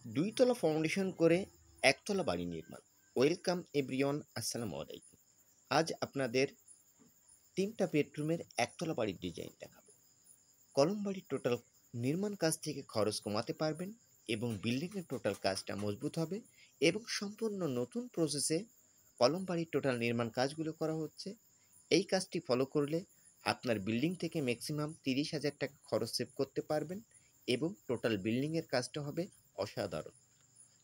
দুই তলা ফাউন্ডেশন করে একতলা বাড়ি নির্মাণ। ওয়েলকাম এভরিওয়ান, আসসালামু আলাইকুম। আজ আপনাদের 3টা বেডরুমের একতলা বাড়ির ডিজাইন দেখাবো। কলম বাড়ির টোটাল নির্মাণ কাজ থেকে খরচ কমাতে পারবেন এবং বিল্ডিংয়ের টোটাল কাজটা মজবুত হবে এবং সম্পূর্ণ নতুন প্রসেসে কলম বাড়ির টোটাল নির্মাণ কাজগুলো করা হচ্ছে। এই কাজটি ফলো করলে আপনার বিল্ডিং থেকে ম্যাক্সিমাম 30,000 টাকা খরচ সেভ করতে পারবেন এবং টোটাল বিল্ডিংয়ের কাজটা হবে অসাধারণ।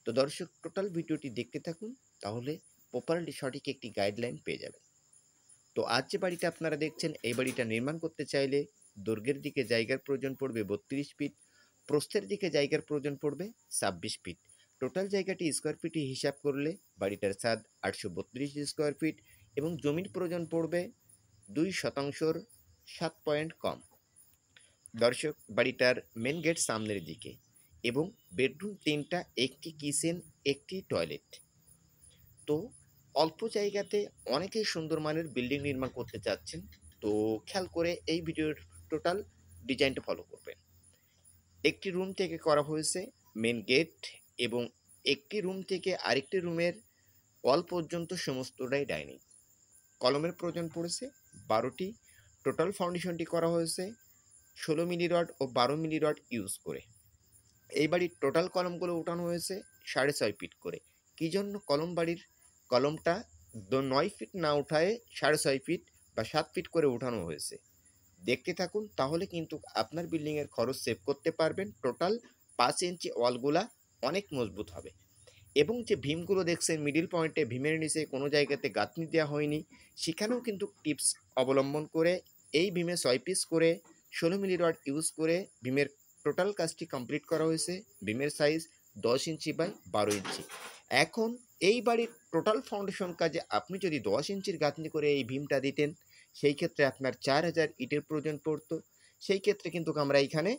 তো দর্শক, টোটাল ভিডিওটি দেখতে থাকুন, তাহলে প্রপারলি সঠিক একটি গাইডলাইন পেয়ে যাবেন। তো আজ যে বাড়িটা আপনারা দেখছেন, এই বাড়িটা নির্মাণ করতে চাইলে দৈর্ঘ্যের দিকে জায়গার প্রয়োজন পড়বে 32 ফিট, প্রস্থের দিকে জায়গার প্রয়োজন পড়বে 26 ফিট। টোটাল জায়গাটি স্কোয়ার ফিটে হিসাব করলে বাড়িটার ছাদ 832 স্কোয়ার ফিট এবং জমির প্রয়োজন পড়বে 2% 7 পয়েন্ট কম। দর্শক, বাড়িটার মেন গেট সামনের দিকে এবং বেডরুম 3টা, একটি কিচেন, একটি টয়লেট। তো অল্প জায়গাতে অনেকেই সুন্দর মানের বিল্ডিং নির্মাণ করতে চাচ্ছেন, তো খেয়াল করে এই ভিডিওর টোটাল ডিজাইনটা ফলো করবেন। একটি রুম থেকে করা হয়েছে মেন গেট এবং একটি রুম থেকে আরেকটি রুমের ওয়াল পর্যন্ত সমস্তটাই ডাইনিং। কলমের প্রয়োজন পড়েছে 12টি। টোটাল ফাউন্ডেশনটি করা হয়েছে 16 মিলি রড ও 12 মিলি রড ইউজ করে। এই বাড়ির টোটাল কলমগুলো উঠানো হয়েছে 6.5 ফিট করে। কী জন্য কলম বাড়ির কলমটা 9 ফিট না উঠায় 6.5 ফিট বা 7 ফিট করে উঠানো হয়েছে। দেখতে থাকুন, তাহলে কিন্তু আপনার বিল্ডিংয়ের খরচ সেভ করতে পারবেন। টোটাল 5 ইঞ্চি ওয়ালগুলা অনেক মজবুত হবে এবং যে ভীমগুলো দেখছেন মিডিল পয়েন্টে, ভীমের নিচে কোনো জায়গাতে গাঁথনি দেওয়া হয়নি, সেখানেও কিন্তু টিপস অবলম্বন করে এই ভীমে 6 পিস করে 16 মিলি রড ইউজ করে ভীমের টোটাল কাজটি কমপ্লিট করা হয়েছে। ভীমের সাইজ 10 ইঞ্চি বাই 12 ইঞ্চি। এখন এই বাড়ির টোটাল ফাউন্ডেশন কাজে আপনি যদি 10 ইঞ্চির গাঁথনি করে এই ভীমটা দিতেন, সেই ক্ষেত্রে আপনার 4,000 ইটের প্রয়োজন পড়তো। সেই ক্ষেত্রে কিন্তু আমরা এখানে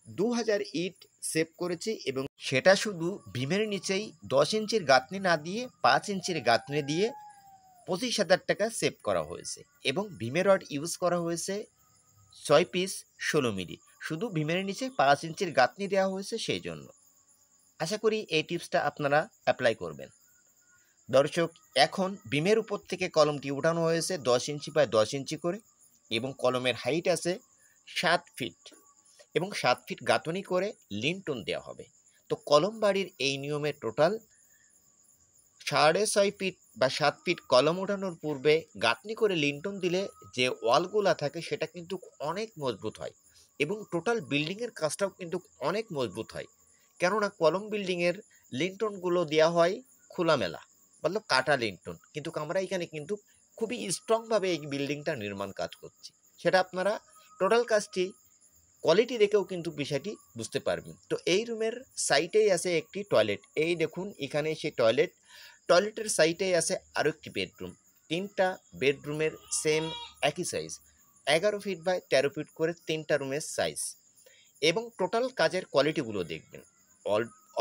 2,000 ইট সেভ করেছি এবং সেটা শুধু ভীমের নিচেই 10 ইঞ্চির গাঁথনি না দিয়ে 5 ইঞ্চির গাঁথনি দিয়ে 25,000 টাকা সেভ করা হয়েছে এবং ভীমের রড ইউজ করা হয়েছে 6 পিস 16 মিলি। শুধু ভীমের নিচে 5 ইঞ্চির গাঁথনি দেওয়া হয়েছে সেই জন্য। আশা করি এই টিপসটা আপনারা অ্যাপ্লাই করবেন। দর্শক, এখন ভীমের উপর থেকে কলমটি উঠানো হয়েছে 10 ইঞ্চি বাই 10 ইঞ্চি করে এবং কলমের হাইট আছে 7 ফিট এবং 7 ফিট গাঁথনি করে লিন্টন দেওয়া হবে। তো কলম বাড়ির এই নিয়মে টোটাল 6.5 ফিট বা 7 ফিট কলম ওঠানোর পূর্বে গাঁথনি করে লিন্টন দিলে যে ওয়ালগুলা থাকে সেটা কিন্তু অনেক মজবুত হয় এবং টোটাল বিল্ডিংয়ের কাজটাও কিন্তু অনেক মজবুত হয়। কেননা কলম বিল্ডিংয়ের লিন্টনগুলো দেওয়া হয় খোলামেলা, মতলব কাটা লিন্টন, কিন্তু আমরা এখানে কিন্তু খুবই স্ট্রংভাবে এই বিল্ডিংটা নির্মাণ কাজ করছি। সেটা আপনারা টোটাল কাজটি কোয়ালিটি দেখেও কিন্তু বিষয়টি বুঝতে পারবেন। তো এই রুমের সাইটেই আছে একটি টয়লেট। এই দেখুন, এখানে সেই টয়লেটের সাইটেই আছে আরও একটি বেডরুম। 3টা বেডরুমের সেম একই সাইজ, 11 ফিট বাই 13 ফিট করে 3টা রুমের সাইজ এবং টোটাল কাজের কোয়ালিটিগুলো দেখবেন।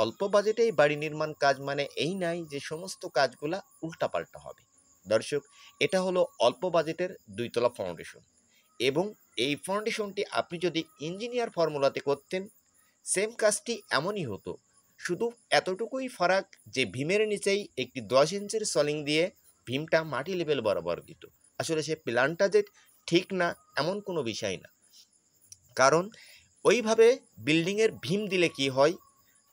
অল্প বাজেটেই বাড়ি নির্মাণ কাজ মানে এই নাই যে সমস্ত কাজগুলা উল্টাপাল্টা হবে। দর্শক, এটা হলো অল্প বাজেটের 2তলা ফাউন্ডেশন এবং এই ফাউন্ডেশনটি আপনি যদি ইঞ্জিনিয়ার ফর্মুলাতে করতেন, সেম কাজটি এমনই হতো, শুধু এতটুকুই ফারাক যে ভীমের নিচেই একটি 10 ইঞ্চির সলিং দিয়ে ভীমটা মাটি লেভেল বরাবর দিত। আসলে সে প্ল্যানটা যে ঠিক না এমন কোনো বিষয় না, কারণ ওইভাবে বিল্ডিংয়ের ভীম দিলে কি হয়,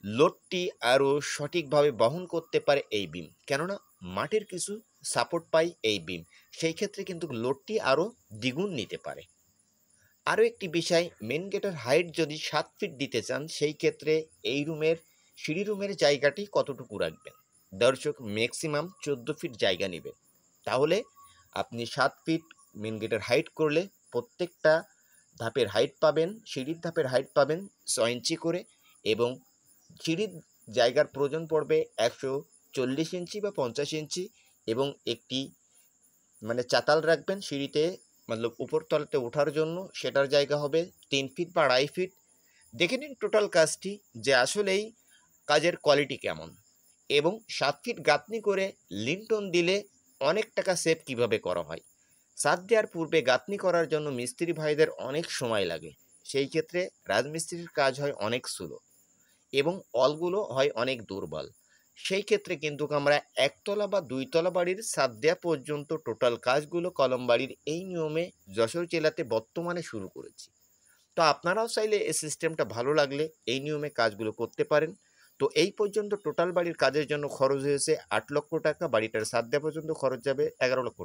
লোডটি আরও সঠিকভাবে বহন করতে পারে এই বিম, কেননা মাটির কিছু সাপোর্ট পায় এই বিম, সেই ক্ষেত্রে কিন্তু লোডটি আরও দ্বিগুণ নিতে পারে। আরও একটি বিষয়, মেন গেটের হাইট যদি 7 ফিট দিতে চান, সেই ক্ষেত্রে এই রুমের সিঁড়ি রুমের জায়গাটি কতটুকু রাখবেন? দর্শক, ম্যাক্সিমাম 14 ফিট জায়গা নেবেন। তাহলে আপনি 7 ফিট মেন গেটের হাইট করলে প্রত্যেকটা ধাপের হাইট পাবেন, সিঁড়ির ধাপের হাইট পাবেন 6 ইঞ্চি করে এবং সিঁড়ির জায়গার প্রয়োজন পড়বে 140 ইঞ্চি বা 50 ইঞ্চি এবং একটি চাতাল রাখবেন সিঁড়িতে, মতলব উপরতলাতে ওঠার জন্য, সেটার জায়গা হবে 3 ফিট বা 2.5 ফিট। দেখে নিন টোটাল কাজটি যে আসলেই কাজের কোয়ালিটি কেমন এবং 7 ফিট গাঁথনি করে লিন্টন দিলে অনেক টাকা সেভ কিভাবে করা হয়। ছাদ দেওয়ার পূর্বে গাঁথনি করার জন্য মিস্ত্রি ভাইদের অনেক সময় লাগে, সেই ক্ষেত্রে রাজমিস্ত্রির কাজ হয় অনেক স্লো এবং অলগুলো হয় অনেক দুর্বল। সেই ক্ষেত্রে কিন্তু আমরা একতলা বা দুইতলা বাড়ির ছাদ দেওয়া পর্যন্ত টোটাল কাজগুলো কলম বাড়ির এই নিয়মে যশোর জেলাতে বর্তমানে শুরু করেছি। তো আপনারাও চাইলে এই সিস্টেমটা ভালো লাগলে এই নিয়মে কাজগুলো করতে পারেন। তো এই পর্যন্ত টোটাল বাড়ির কাজের জন্য খরচ হয়েছে ৮ লক্ষ টাকা, বাড়িটার ছাদ দেওয়া পর্যন্ত খরচ যাবে ১১ লক্ষ টাকা।